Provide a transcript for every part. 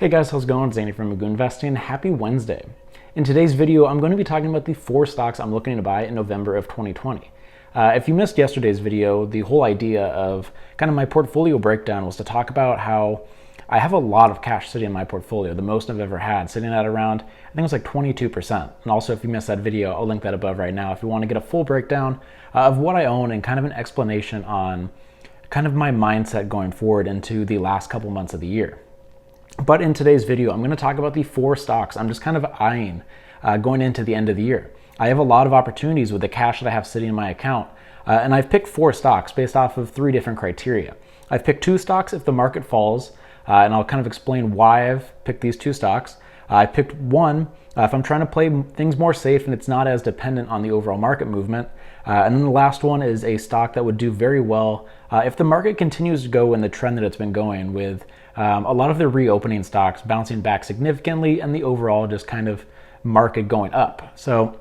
Hey guys, how's it going? It's Andy from Magoo Investing. Happy Wednesday. In today's video, I'm going to be talking about the 4 stocks I'm looking to buy in November of 2020. If you missed yesterday's video, the whole idea of kind of my portfolio breakdown was to talk about how I have a lot of cash sitting in my portfolio, the most I've ever had, sitting at around, I think it was like 22%. And also, if you missed that video, I'll link that above right now if you want to get a full breakdown of what I own and kind of an explanation on kind of my mindset going forward into the last couple months of the year. But in today's video, I'm going to talk about the 4 stocks I'm just kind of eyeing going into the end of the year. I have a lot of opportunities with the cash that I have sitting in my account, and I've picked 4 stocks based off of 3 different criteria. I've picked 2 stocks if the market falls, and I'll kind of explain why I've picked these 2 stocks. I picked 1 if I'm trying to play things more safe and it's not as dependent on the overall market movement. And then the last one is a stock that would do very well if the market continues to go in the trend that it's been going with a lot of the reopening stocks bouncing back significantly and the overall just kind of market going up. So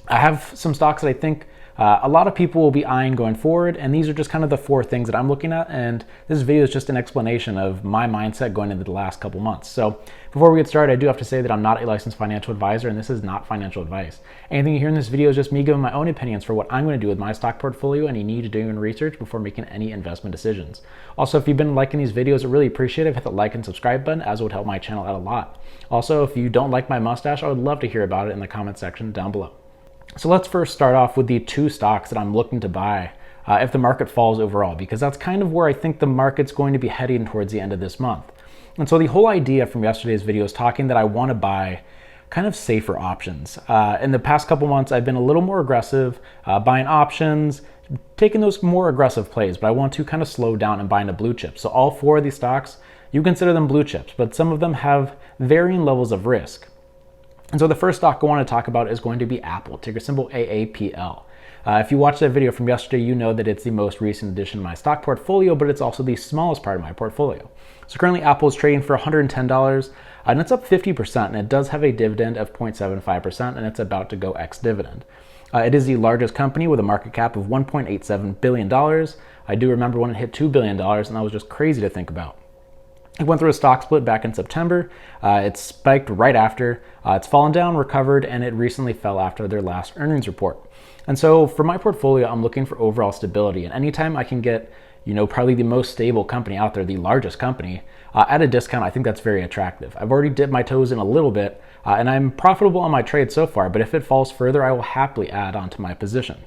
I have some stocks that I think a lot of people will be eyeing going forward, and these are just kind of the 4 things that I'm looking at, and this video is just an explanation of my mindset going into the last couple months. So before we get started, I do have to say that I'm not a licensed financial advisor, and this is not financial advice. Anything you hear in this video is just me giving my own opinions for what I'm going to do with my stock portfolio, and you need to do your own research before making any investment decisions. Also, if you've been liking these videos, I really appreciate it. Hit the like and subscribe button, as it would help my channel out a lot. Also, if you don't like my mustache, I would love to hear about it in the comment section down below. So let's first start off with the 2 stocks that I'm looking to buy if the market falls overall, because that's kind of where I think the market's going to be heading towards the end of this month. And so the whole idea from yesterday's video is talking that I want to buy kind of safer options. In the past couple months, I've been a little more aggressive buying options, taking those more aggressive plays, but I want to kind of slow down and buying a blue chip. So all 4 of these stocks, you consider them blue chips, but some of them have varying levels of risk. And so the first stock I want to talk about is going to be Apple, ticker symbol AAPL. If you watched that video from yesterday, you know that it's the most recent addition to my stock portfolio, but it's also the smallest part of my portfolio. So currently Apple is trading for $110, and it's up 50%, and it does have a dividend of 0.75%, and it's about to go ex-dividend. It is the largest company with a market cap of $1.87 billion. I do remember when it hit $2 billion, and that was just crazy to think about. It went through a stock split back in September. It spiked right after. It's fallen down, recovered, and it recently fell after their last earnings report. And so for my portfolio, I'm looking for overall stability. And anytime I can get, probably the most stable company out there, the largest company, at a discount, I think that's very attractive. I've already dipped my toes in a little bit, and I'm profitable on my trade so far, but if it falls further, I will happily add on to my position.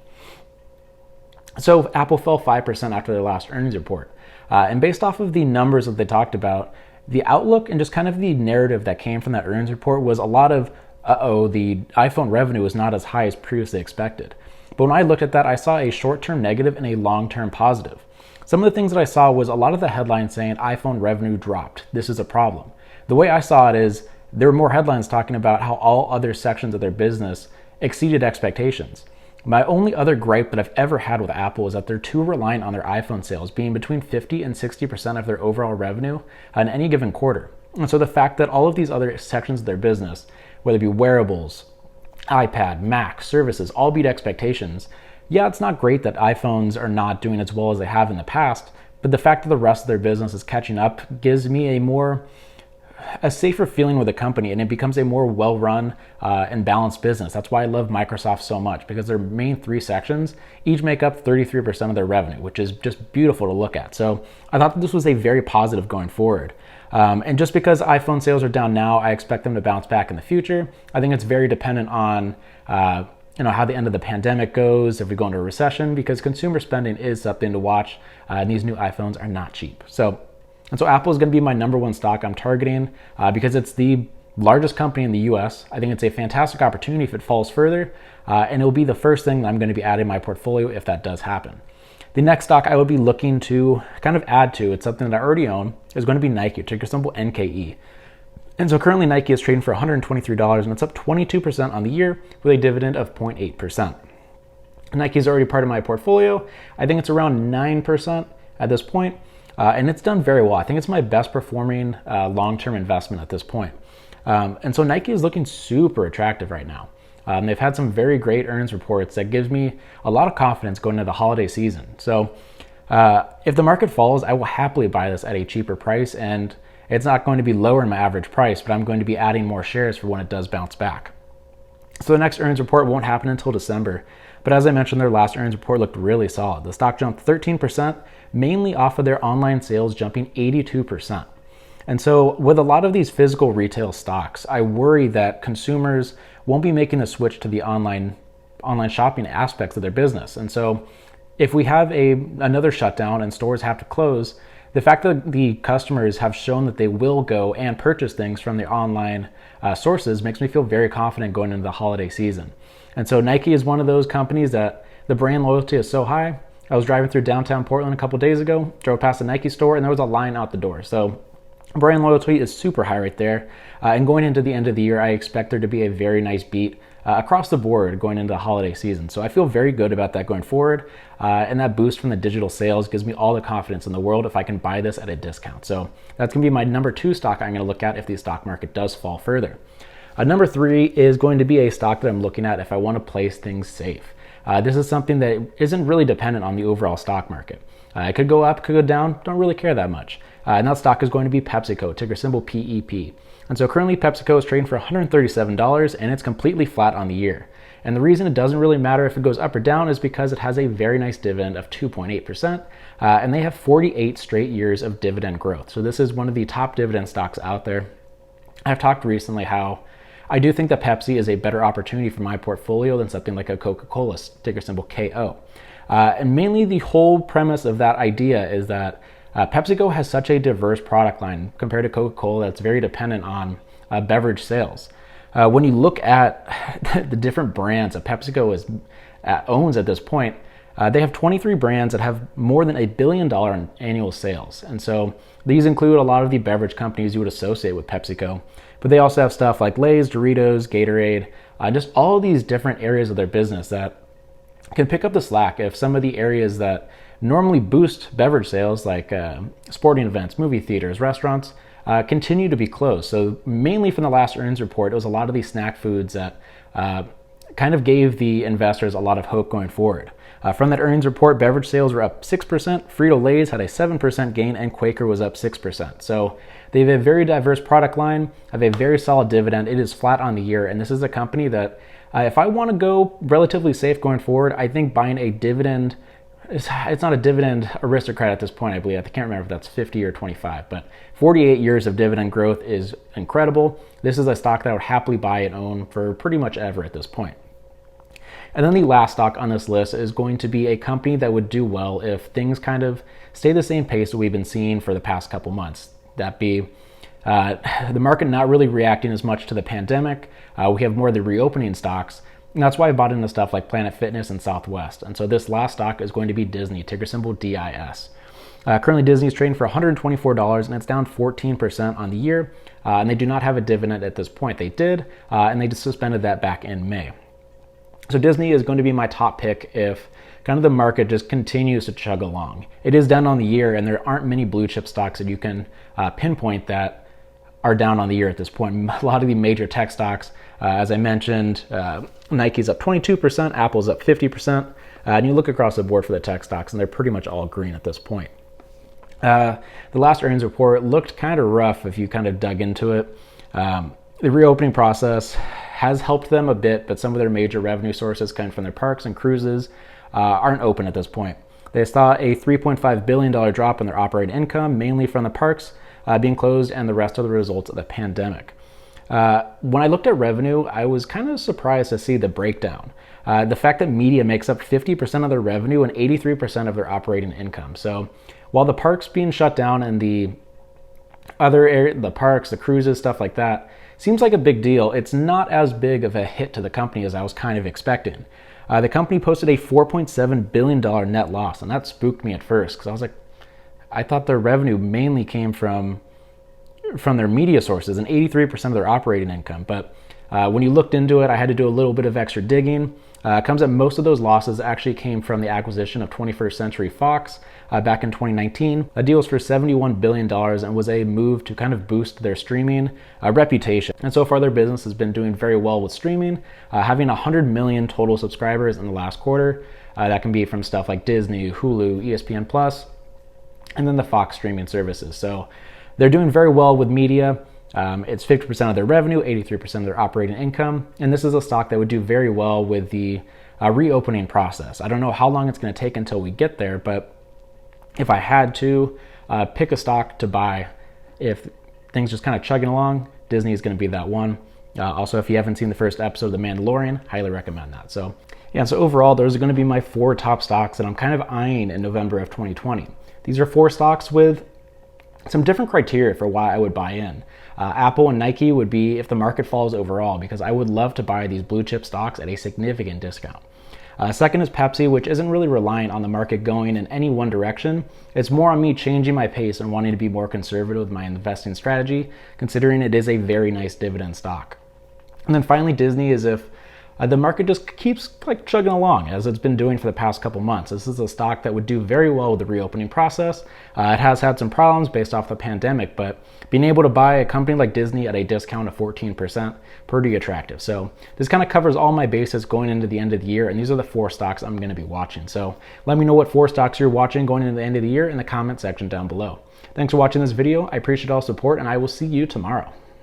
So Apple fell 5% after their last earnings report. And based off of the numbers that they talked about, the outlook and just kind of the narrative that came from that earnings report was a lot of, the iPhone revenue is not as high as previously expected. But when I looked at that, I saw a short-term negative and a long-term positive. Some of the things that I saw was a lot of the headlines saying iPhone revenue dropped. This is a problem. The way I saw it is there were more headlines talking about how all other sections of their business exceeded expectations. My only other gripe that I've ever had with Apple is that they're too reliant on their iPhone sales being between 50 and 60% of their overall revenue in any given quarter. And so the fact that all of these other sections of their business, whether it be wearables, iPad, Mac, services, all beat expectations, yeah, it's not great that iPhones are not doing as well as they have in the past, but the fact that the rest of their business is catching up gives me a safer feeling with the company, and it becomes a more well-run and balanced business. That's why I love Microsoft so much, because their main 3 sections each make up 33% of their revenue, which is just beautiful to look at. So I thought that this was a very positive going forward. And just because iPhone sales are down now, I expect them to bounce back in the future. I think it's very dependent on how the end of the pandemic goes, if we go into a recession, because consumer spending is something to watch, and these new iPhones are not cheap. And so Apple is going to be my number 1 stock I'm targeting because it's the largest company in the US. I think it's a fantastic opportunity if it falls further, and it'll be the first thing that I'm going to be adding to my portfolio if that does happen. The next stock I would be looking to kind of add to, it's something that I already own, is going to be Nike, ticker symbol NKE. And so currently Nike is trading for $123, and it's up 22% on the year with a dividend of 0.8%. Nike is already part of my portfolio. I think it's around 9% at this point. And it's done very well. I think it's my best performing long-term investment at this point. And so Nike is looking super attractive right now. They've had some very great earnings reports that gives me a lot of confidence going into the holiday season. So if the market falls, I will happily buy this at a cheaper price. And it's not going to be lower in my average price, but I'm going to be adding more shares for when it does bounce back. So the next earnings report won't happen until December. But as I mentioned, their last earnings report looked really solid. The stock jumped 13%, mainly off of their online sales jumping 82%. And so with a lot of these physical retail stocks, I worry that consumers won't be making a switch to the online shopping aspects of their business. And so if we have another shutdown and stores have to close, the fact that the customers have shown that they will go and purchase things from their online sources makes me feel very confident going into the holiday season. And so Nike is one of those companies that the brand loyalty is so high. I was driving through downtown Portland a couple days ago, drove past a Nike store, and there was a line out the door. So brand loyalty is super high right there. And going into the end of the year, I expect there to be a very nice beat across the board going into the holiday season. So I feel very good about that going forward. And that boost from the digital sales gives me all the confidence in the world if I can buy this at a discount. So that's going to be my number 2 stock I'm going to look at if the stock market does fall further. Number 3 is going to be a stock that I'm looking at if I want to place things safe. This is something that isn't really dependent on the overall stock market. It could go up, could go down, don't really care that much. And that stock is going to be PepsiCo, ticker symbol PEP. And so currently PepsiCo is trading for $137 and it's completely flat on the year. And the reason it doesn't really matter if it goes up or down is because it has a very nice dividend of 2.8%, and they have 48 straight years of dividend growth. So this is one of the top dividend stocks out there. I've talked recently how I do think that Pepsi is a better opportunity for my portfolio than something like a Coca-Cola, ticker symbol KO. And mainly the whole premise of that idea is that PepsiCo has such a diverse product line compared to Coca-Cola that's very dependent on beverage sales. When you look at the different brands that PepsiCo owns at this point, they have 23 brands that have more than $1 billion in annual sales. And so these include a lot of the beverage companies you would associate with PepsiCo. But they also have stuff like Lay's, Doritos, Gatorade, just all of these different areas of their business that can pick up the slack if some of the areas that normally boost beverage sales, like sporting events, movie theaters, restaurants, continue to be closed. So mainly from the last earnings report, it was a lot of these snack foods that kind of gave the investors a lot of hope going forward. From that earnings report, beverage sales were up 6%, Frito-Lay's had a 7% gain, and Quaker was up 6%. So they have a very diverse product line, have a very solid dividend. It is flat on the year, and this is a company that if I want to go relatively safe going forward, I think buying a dividend, it's not a dividend aristocrat at this point, I believe. I can't remember if that's 50 or 25, but 48 years of dividend growth is incredible. This is a stock that I would happily buy and own for pretty much ever at this point. And then the last stock on this list is going to be a company that would do well if things kind of stay the same pace that we've been seeing for the past couple months. That be the market not really reacting as much to the pandemic. We have more of the reopening stocks. And that's why I bought into stuff like Planet Fitness and Southwest. And so this last stock is going to be Disney, ticker symbol DIS. Currently Disney is trading for $124 and it's down 14% on the year. And they do not have a dividend at this point. They did, and they just suspended that back in May. So Disney is going to be my top pick if kind of the market just continues to chug along. It is down on the year, and there aren't many blue chip stocks that you can pinpoint that are down on the year at this point. A lot of the major tech stocks, as I mentioned, Nike's up 22%, Apple's up 50%, and you look across the board for the tech stocks, and they're pretty much all green at this point. The last earnings report looked kind of rough if you kind of dug into it. The reopening process has helped them a bit, but some of their major revenue sources coming from their parks and cruises aren't open at this point. They saw a $3.5 billion drop in their operating income, mainly from the parks being closed and the rest of the results of the pandemic. When I looked at revenue, I was kind of surprised to see the breakdown. The fact that media makes up 50% of their revenue and 83% of their operating income. So while the parks being shut down and the other area, the parks, the cruises, stuff like that, seems like a big deal, it's not as big of a hit to the company as I was kind of expecting. The company posted a $4.7 billion net loss, and that spooked me at first because I was like, I thought their revenue mainly came from their media sources and 83% of their operating income. But when you looked into it, I had to do a little bit of extra digging. It comes that most of those losses actually came from the acquisition of 21st Century Fox back in 2019. That deal was for $71 billion and was a move to kind of boost their streaming reputation. And so far their business has been doing very well with streaming, having 100 million total subscribers in the last quarter. That can be from stuff like Disney, Hulu, ESPN+, and then the Fox streaming services. So They're doing very well with media. It's 50% of their revenue, 83% of their operating income, and this is a stock that would do very well with the reopening process. I don't know how long it's going to take until we get there, but if I had to pick a stock to buy, if things just kind of chugging along, Disney is going to be that one. Also, if you haven't seen the first episode of The Mandalorian, highly recommend that. So yeah, so overall, those are going to be my 4 top stocks that I'm kind of eyeing in November of 2020. These are 4 stocks with some different criteria for why I would buy in. Apple and Nike would be if the market falls overall, because I would love to buy these blue chip stocks at a significant discount. Second is Pepsi, which isn't really reliant on the market going in any one direction. It's more on me changing my pace and wanting to be more conservative with my investing strategy, considering it is a very nice dividend stock. And then finally, Disney is if the market just keeps like chugging along as it's been doing for the past couple months. This is a stock that would do very well with the reopening process. It has had some problems based off the pandemic, but being able to buy a company like Disney at a discount of 14%, pretty attractive. So this kind of covers all my bases going into the end of the year, and these are the 4 stocks I'm going to be watching. So let me know what 4 stocks you're watching going into the end of the year in the comment section down below. Thanks for watching this video. I appreciate all support, and I will see you tomorrow.